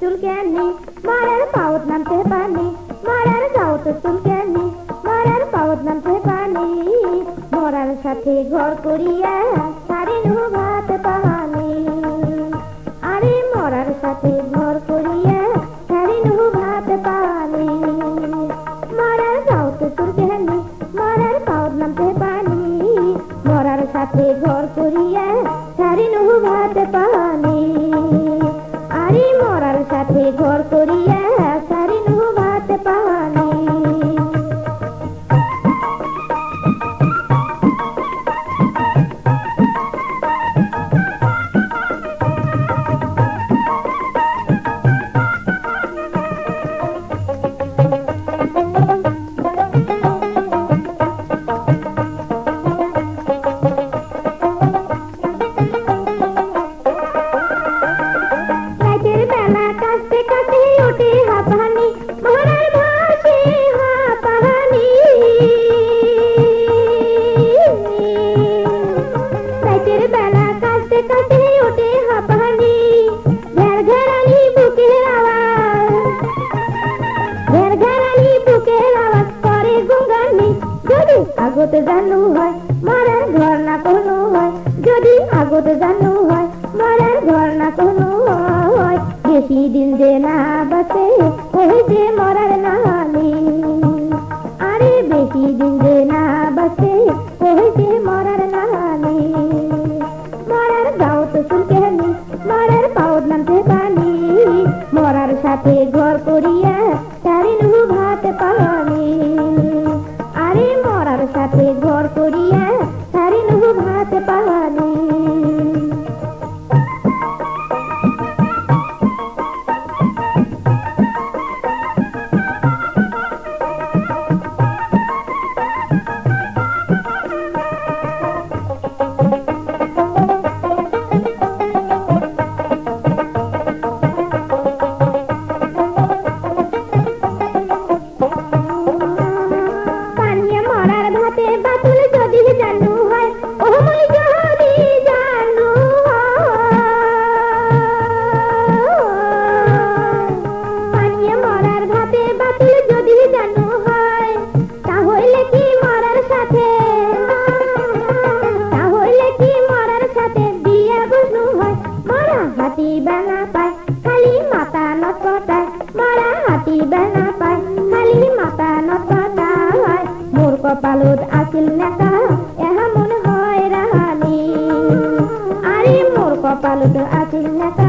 চুলকানি মারার পাউত নামতে পানি মারার গাউত চুলকানি মারার পাউত নামতে পানি মরার সাথে ঘর করিয়া সারিনু ভাত পানি আরে মরার সাথে ঘর করিয়া সারিনু ভাত পানি মারার গাউত চুলকানি মারার পাউত নামতে পানি মরার সাথে ঘর করিয়া সারিনু ভাত পানি আরে মরার সাথে ঘর করিয়া সারিনু ভাত পানি আগতে জানু হয় মরার ঘর না কোনো হয় যদি আগতে জানু হয় মরার ঘর না কোনো হয় বেশি দিন যে না বাঁচে ওই যে মরার নামি আরে বেশি দিন যে না বাঁচে ওই যে মরার নামি মরার গাও তো চুলকানি মরার পাউত নামতে পানি মরার সাথে ঘর করিয়া সারিনু ভাত পানি আরে মরার সাথে ঘর করিয়া সারিনু ভাত পানি কপালত আছিল নেকা এমন হয় রাহানি আরে মোর কপালত আছিল নেকা